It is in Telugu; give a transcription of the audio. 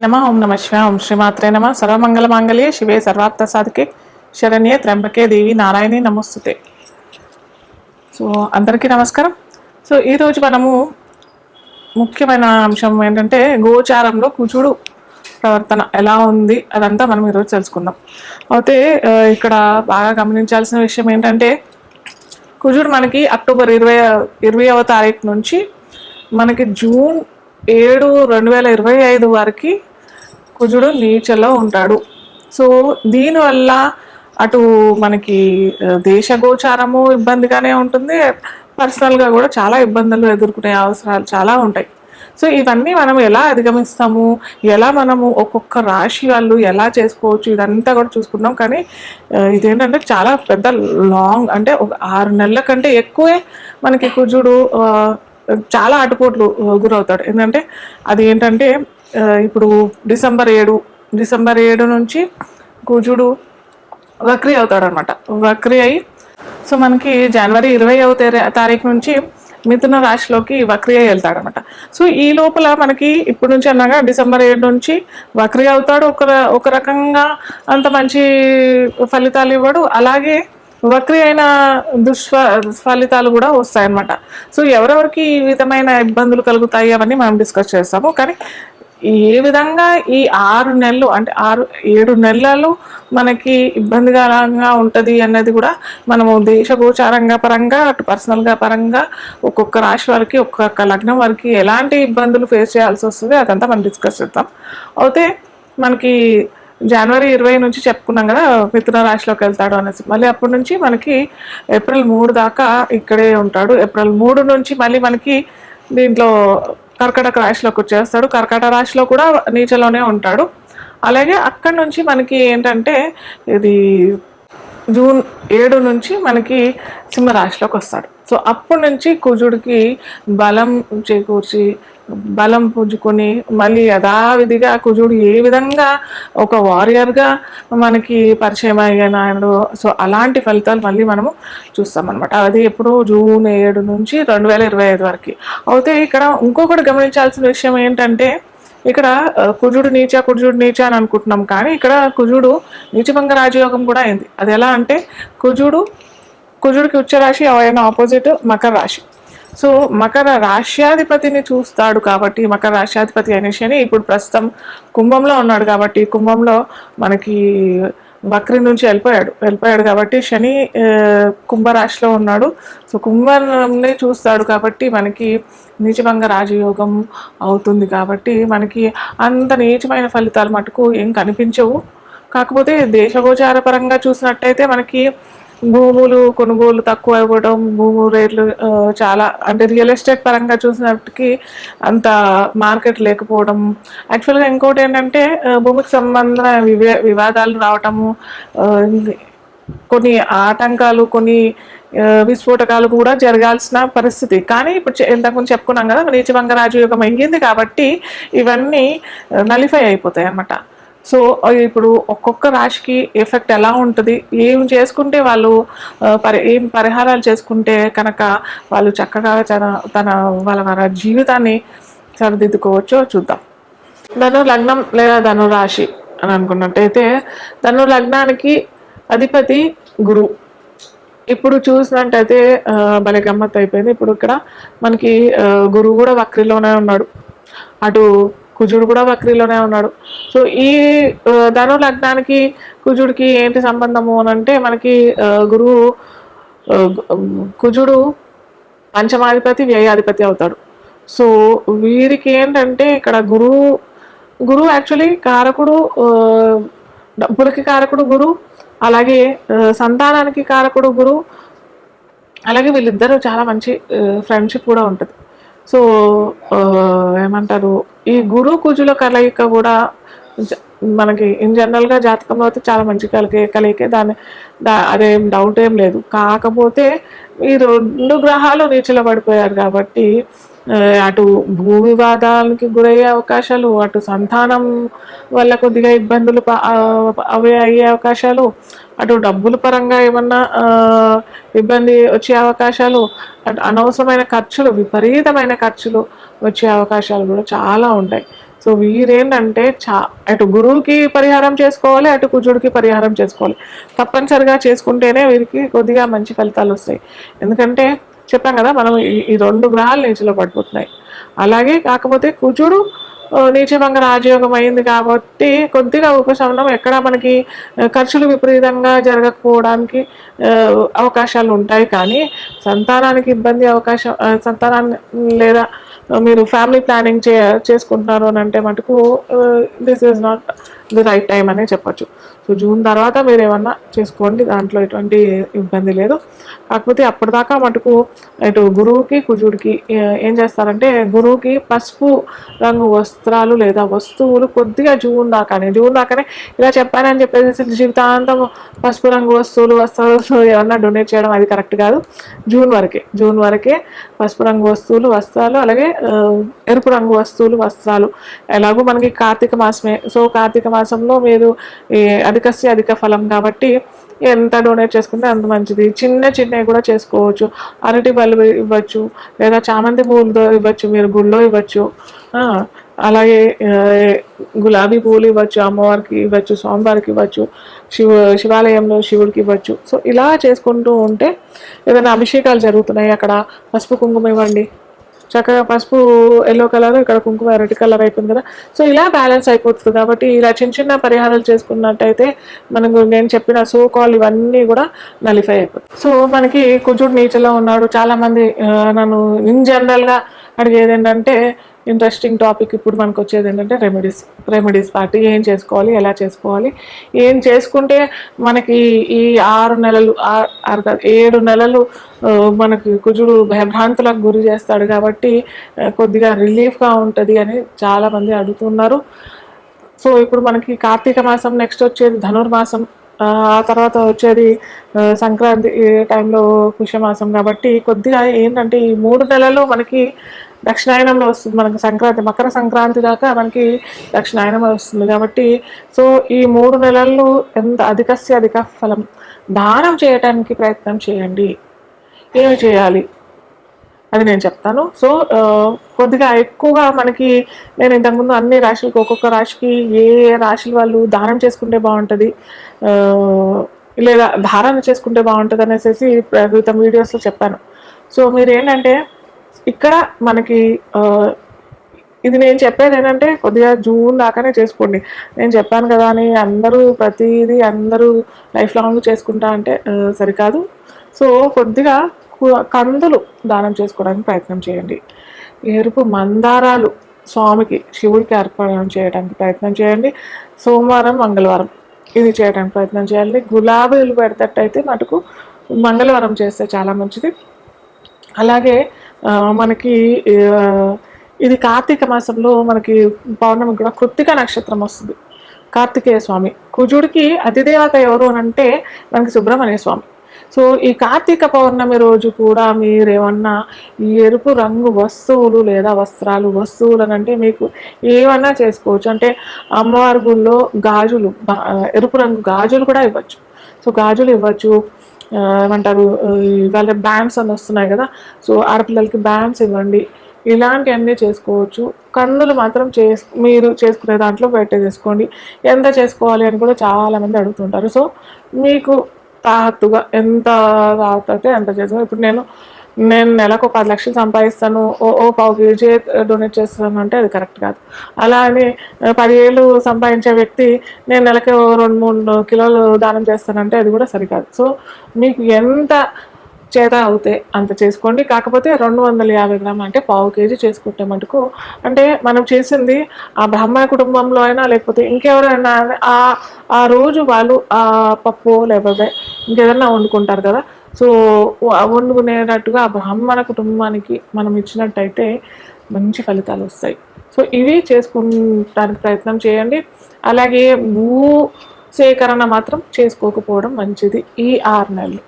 ఓం నమ శివాయ. ఓం శ్రీమాత్రే నమ. సర్వమంగళ మాంగళ్యే శివే సర్వార్థ సాధికే శరణ్యే త్ర్యంబకే దేవి నారాయణి నమస్తుతే. సో అందరికీ నమస్కారం. సో ఈరోజు మనము ముఖ్యమైన అంశం ఏంటంటే గోచారంలో కుజుడు ప్రవర్తన ఎలా ఉంది అదంతా మనం ఈరోజు తెలుసుకుందాం. అయితే ఇక్కడ బాగా గమనించాల్సిన విషయం ఏంటంటే కుజుడు మనకి అక్టోబర్ 20వ తారీఖు నుంచి మనకి జూన్ 7, 2025 వరకు కుజుడు నీచలో ఉంటాడు. సో దీనివల్ల అటు మనకి దేశ గోచారము ఇబ్బందిగానే ఉంటుంది, పర్సనల్గా కూడా చాలా ఇబ్బందులు ఎదుర్కొనే అవసరాలు చాలా ఉంటాయి. సో ఇవన్నీ మనం ఎలా అధిగమిస్తాము, ఎలా మనము ఒక్కొక్క రాశి వాళ్ళు ఎలా చేసుకోవచ్చు, ఇదంతా కూడా చూసుకుందాం. కానీ ఇదేంటంటే చాలా పెద్ద లాంగ్, అంటే ఒక 6 నెలల కంటే ఎక్కువే మనకి కుజుడు చాలా అటుపోట్లు గురవుతాడు. ఎందుకంటే అది ఏంటంటే ఇప్పుడు డిసెంబర్ 7 నుంచి కుజుడు వక్రీ అవుతాడు అనమాట. వక్రీ అయి సో మనకి జనవరి 20వ తారీఖు నుంచి మిథున రాశిలోకి వక్రీ అయి వెళ్తాడు అనమాట. సో ఈ లోపల మనకి ఇప్పుడు నుంచి అన్నాగా డిసెంబర్ 7 నుంచి వక్రీ అవుతాడు. ఒక రకంగా అంత మంచి ఫలితాలు ఇవ్వడు, అలాగే వక్రీ అయిన ఫలితాలు కూడా వస్తాయన్నమాట. సో ఎవరెవరికి ఈ విధమైన ఇబ్బందులు కలుగుతాయి అవన్నీ మనం డిస్కస్ చేస్తాము. కానీ ఏ విధంగా ఈ 6 నెలలు అంటే 7 నెలలు మనకి ఇబ్బందికరంగా ఉంటుంది అన్నది కూడా మనము దేశగోచారంగా పరంగా అటు పర్సనల్గా పరంగా ఒక్కొక్క రాశి వారికి ఒక్కొక్క లగ్నం వారికి ఎలాంటి ఇబ్బందులు ఫేస్ చేయాల్సి వస్తుంది అదంతా మనం డిస్కస్ చేద్దాం. అయితే మనకి జనవరి 20 నుంచి చెప్పుకున్నాం కదా మిథున రాశిలోకి వెళ్తాడు అనేసి. మళ్ళీ అప్పటి నుంచి మనకి ఏప్రిల్ 3 దాకా ఇక్కడే ఉంటాడు. ఏప్రిల్ 3 నుంచి మళ్ళీ మనకి దీంట్లో కర్కాటక రాశిలోకి వచ్చేస్తాడు. కర్కాటక రాశిలో కూడా నీచలోనే ఉంటాడు. అలాగే అక్కడి నుంచి మనకి ఏంటంటే ఇది జూన్ 7 నుంచి మనకి సింహరాశిలోకి వస్తాడు. సో అప్పటి నుంచి కుజుడికి బలం చేకూర్చి బలం పుంజుకొని మళ్ళీ యథావిధిగా కుజుడు ఏ విధంగా ఒక వారియర్గా మనకి పరిచయం అయ్యాడు. సో అలాంటి ఫలితాలు మళ్ళీ మనము చూస్తామన్నమాట. అది ఎప్పుడు జూన్ 7 నుంచి 2025 వరకు. అయితే ఇక్కడ ఇంకొకటి గమనించాల్సిన విషయం ఏంటంటే ఇక్కడ కుజుడు నీచ అని అనుకుంటున్నాం, కానీ ఇక్కడ కుజుడు నీచభంగ రాజయోగం కూడా అయింది. అది ఎలా అంటే కుజుడికి ఉచ్చ రాశి అయిన ఆపోజిట్ మకర రాశి. సో మకర రాశ్యాధిపతిని చూస్తాడు కాబట్టి, మకర రాశ్యాధిపతి అయిన శని ఇప్పుడు ప్రస్తుతం కుంభంలో ఉన్నాడు కాబట్టి, కుంభంలో మనకి వక్రి నుంచి వెళ్ళిపోయాడు కాబట్టి శని కుంభరాశిలో ఉన్నాడు. సో కుంభంని చూస్తాడు కాబట్టి మనకి నీచభంగ రాజయోగం అవుతుంది. కాబట్టి మనకి అంత నీచమైన ఫలితాలు మటుకు ఏం కనిపించవు. కాకపోతే దేశగోచార పరంగా చూసినట్టయితే మనకి భూములు కొనుగోలు తక్కువ ఇవ్వడం, భూము రేట్లు చాలా, అంటే రియల్ ఎస్టేట్ పరంగా చూసినప్పటికీ అంత మార్కెట్ లేకపోవడం. యాక్చువల్గా ఇంకోటి ఏంటంటే భూమికి సంబంధమైన వివాదాలు రావటము, కొన్ని ఆటంకాలు, కొన్ని విస్ఫోటకాలు కూడా జరగాల్సిన పరిస్థితి. కానీ ఇప్పుడు ఇంతకుముందు చెప్పుకున్నాం కదా నీచభంగ రాజయోగం అయ్యింది కాబట్టి ఇవన్నీ నలిఫై అయిపోతాయి అన్నమాట. సో ఇప్పుడు ఒక్కొక్క రాశికి ఎఫెక్ట్ ఎలా ఉంటుంది, ఏం చేసుకుంటే వాళ్ళు ఏం పరిహారాలు చేసుకుంటే కనుక వాళ్ళు చక్కగా వాళ్ళ జీవితాన్ని సరిదిద్దుకోవచ్చో చూద్దాం. ధను లగ్నం లేదా ధను రాశి అని అనుకున్నట్టయితే ధను లగ్నానికి అధిపతి గురు. ఇప్పుడు చూసినట్టయితే భలే గమ్మత్ అయిపోయింది. ఇప్పుడు ఇక్కడ మనకి గురువు కూడా వక్రీలోనే ఉన్నాడు, అటు కుజుడు కూడా వక్రీలోనే ఉన్నాడు. సో ఈ ధను లగ్నానికి కుజుడికి ఏంటి సంబంధము అని అంటే మనకి కుజుడు పంచమాధిపతి వ్యయాధిపతి అవుతాడు. సో వీరికి ఏంటంటే ఇక్కడ గురువు యాక్చువల్లీ కారకుడు, డబ్బులకి కారకుడు గురు, అలాగే సంతానానికి కారకుడు గురు, అలాగే వీళ్ళిద్దరూ చాలా మంచి ఫ్రెండ్షిప్ కూడా ఉంటుంది. సో ఏమంటారు, ఈ గురు కుజుల కలయిక కూడా మనకి ఇన్ జనరల్గా జాతకంలో అయితే చాలా మంచి కలయికే, అదేం డౌట్ ఏం లేదు. కాకపోతే ఈ 2 గ్రహాలు నీచలో పడిపోయారు కాబట్టి అటు భూ వివాదాలకి గురయ్యే అవకాశాలు, అటు సంతానం వల్ల కొద్దిగా ఇబ్బందులు అయ్యే అవకాశాలు, అటు డబ్బుల పరంగా ఏమన్నా ఇబ్బంది వచ్చే అవకాశాలు, అటు అనవసరమైన ఖర్చులు, విపరీతమైన ఖర్చులు వచ్చే అవకాశాలు కూడా చాలా ఉంటాయి. సో వీరేంటంటే అటు గురువుకి పరిహారం చేసుకోవాలి, అటు కుజుడికి పరిహారం చేసుకోవాలి. తప్పనిసరిగా చేసుకుంటేనే వీరికి కొద్దిగా మంచి ఫలితాలు వస్తాయి. ఎందుకంటే చెప్పాం కదా, మనం ఈ 2 గ్రహాలు నీచలో పడిపోతున్నాయి. అలాగే కాకపోతే కుజుడు నీచభంగ రాజయోగం అయింది కాబట్టి కొద్దిగా ఉపశమనం, ఎక్కడ మనకి ఖర్చులు విపరీతంగా జరగకపోవడానికి అవకాశాలు ఉంటాయి. కానీ సంతానానికి ఇబ్బంది అవకాశం, సంతానాన్ని లేదా మీరు ఫ్యామిలీ ప్లానింగ్ చేసుకుంటున్నారు అని అంటే మటుకు this is not the right time అనే చెప్పచ్చు. సో జూన్ తర్వాత మీరు ఏమన్నా చేసుకోండి, దాంట్లో ఎటువంటి ఇబ్బంది లేదు. కాకపోతే అప్పటిదాకా మటుకు ఇటు గురువుకి కుజుడికి ఏం చేస్తారంటే, గురువుకి పసుపు రంగు వస్త్రాలు లేదా వస్తువులు కొద్దిగా జూన్ దాకానే ఇలా చెప్పానని చెప్పేసి జీవితాంతం పసుపు రంగు వస్త్రాలు ఏమన్నా డొనేట్ చేయడం అది కరెక్ట్ కాదు. జూన్ వరకే పసుపు రంగు వస్త్రాలు అలాగే ఎరుపు రంగు వస్త్రాలు. ఎలాగో మనకి కార్తీక మాసమే, సో కార్తీక మాసంలో మీరు అధిక ఫలం కాబట్టి ఎంత డొనేట్ చేసుకుంటే అంత మంచిది. చిన్నవి కూడా చేసుకోవచ్చు. అరటి బల్బు ఇవ్వచ్చు, లేదా చామంతి పూలతో ఇవ్వచ్చు, మీరు గుళ్ళో ఇవ్వచ్చు. అలాగే గులాబీ పూలు ఇవ్వచ్చు, అమ్మవారికి ఇవ్వచ్చు, స్వామివారికి ఇవ్వచ్చు, శివాలయంలో శివుడికి ఇవ్వచ్చు. సో ఇలా చేసుకుంటూ ఉంటే ఏదైనా అభిషేకాలు జరుగుతున్నాయి, అక్కడ పసుపు కుంకుమ ఇవ్వండి. చక్కగా పసుపు ఎల్లో కలర్, ఇక్కడ కుంకుమ రెడ్ కలర్ అయిపోయింది కదా. సో ఇలా బ్యాలెన్స్ అయిపోతుంది. కాబట్టి ఇలా చిన్న పరిహారాలు చేసుకున్నట్టయితే మనకు నేను చెప్పిన సో కాల్ ఇవన్నీ కూడా నలిఫై అయిపోతుంది. సో మనకి కుజుడు నీచలో ఉన్నాడు. చాలామంది నన్ను ఇన్ జనరల్గా అడిగేది ఏంటంటే, ఇంట్రెస్టింగ్ టాపిక్ ఇప్పుడు మనకు వచ్చేది ఏంటంటే రెమెడీస్ పార్టీ. ఏం చేసుకోవాలి, ఎలా చేసుకోవాలి, ఏం చేసుకుంటే మనకి ఈ 6 నెలలు 7 నెలలు మనకి కుజుడు భయభ్రాంతులకు గురి చేస్తాడు కాబట్టి కొద్దిగా రిలీఫ్గా ఉంటుంది అని చాలామంది అడుగుతున్నారు. సో ఇప్పుడు మనకి కార్తీక మాసం, నెక్స్ట్ వచ్చేది ధనుర్మాసం, ఆ తర్వాత వచ్చేది సంక్రాంతి టైంలో పుష్యమాసం. కాబట్టి కొద్దిగా ఏంటంటే ఈ 3 నెలల్లో మనకి దక్షిణాయనంలో వస్తుంది. మనకి మకర సంక్రాంతి దాకా మనకి దక్షిణాయనం వస్తుంది. కాబట్టి సో ఈ 3 నెలల్లో ఎంత అధిక ఫలం దానం చేయడానికి ప్రయత్నం చేయండి. ఏమి చేయాలి అది నేను చెప్తాను. సో కొద్దిగా ఎక్కువగా మనకి నేను ఇంతకుముందు అన్ని రాశులకు, ఒక్కొక్క రాశికి ఏ రాశుల వాళ్ళు దానం చేసుకుంటే బాగుంటుంది లేదా ధారణ చేసుకుంటే బాగుంటుంది అనేసి క్రితం వీడియోస్లో చెప్పాను. సో మీరు ఏంటంటే ఇక్కడ మనకి ఇది నేను చెప్పేది ఏంటంటే కొద్దిగా జూన్ దాకానే చేసుకోండి. నేను చెప్పాను కదా అని అందరూ లైఫ్ లాంగ్ చేసుకుంటా అంటే సరికాదు. సో కొద్దిగా కందులు దానం చేసుకోవడానికి ప్రయత్నం చేయండి. ఎరుపు మందారాలు స్వామికి శివుడికి అర్పణ చేయడానికి ప్రయత్నం చేయండి. సోమవారం మంగళవారం ఇది చేయడానికి ప్రయత్నం చేయాలి. గులాబీలు పెడతట్టయితే మటుకు మంగళవారం చేస్తే చాలా మంచిది. అలాగే మనకి ఇది కార్తీక మాసంలో మనకి పౌర్ణమి కూడా కృత్తిక నక్షత్రం వస్తుంది. కార్తికేయ స్వామి కుజుడికి అతిదేవత ఎవరు అని అంటే మనకి సుబ్రహ్మణ్య స్వామి. సో ఈ కార్తీక పౌర్ణమి రోజు కూడా మీరేమన్నా ఈ ఎరుపు రంగు వస్తువులు లేదా వస్తువులు అని అంటే మీకు ఏమన్నా చేసుకోవచ్చు. అంటే అమ్మవారి గుళ్ళో గాజులు, ఎరుపు రంగు గాజులు కూడా ఇవ్వచ్చు. సో గాజులు ఇవ్వచ్చు. ఏమంటారు, వాళ్ళ బ్యాండ్స్ అని వస్తున్నాయి కదా, సో ఆడపిల్లలకి బ్యాండ్స్ ఇవ్వండి. ఇలాంటివన్నీ చేసుకోవచ్చు. కందులు మాత్రం మీరు చేసుకునే దాంట్లో పెట్టేసుకోండి. ఎంత చేసుకోవాలి అని కూడా చాలామంది అడుగుతుంటారు. సో మీకు తాహత్తుగా ఎంత తాహతే అంత చేసుకోవాలి. ఇప్పుడు నేను నెలకు 10 లక్షలు సంపాదిస్తాను, పావు కేజీ డొనేట్ చేస్తాను అంటే అది కరెక్ట్ కాదు. అలా అని 10 ఏళ్ళు సంపాదించే వ్యక్తి నేను నెలకి 2-3 కిలోలు దానం చేస్తానంటే అది కూడా సరికాదు. సో మీకు ఎంత చేత అవుతే అంత చేసుకోండి. కాకపోతే 250 గ్రాములు అంటే పావు కేజీ చేసుకుంటే మటుకు, అంటే మనం చేసింది ఆ బ్రాహ్మణ కుటుంబంలో అయినా లేకపోతే ఇంకెవరైనా ఆ రోజు వాళ్ళు ఆ పప్పు లేకపోతే ఇంకేదన్నా వండుకుంటారు కదా, సో వండుకునేటట్టుగా ఆ బ్రాహ్మణ కుటుంబానికి మనం ఇచ్చినట్టయితే మంచి ఫలితాలు వస్తాయి. సో ఇవి చేసుకుంటానికి ప్రయత్నం చేయండి. అలాగే భూ సేకరణ మాత్రం చేసుకోకపోవడం మంచిది ఈ 6 నెలలు.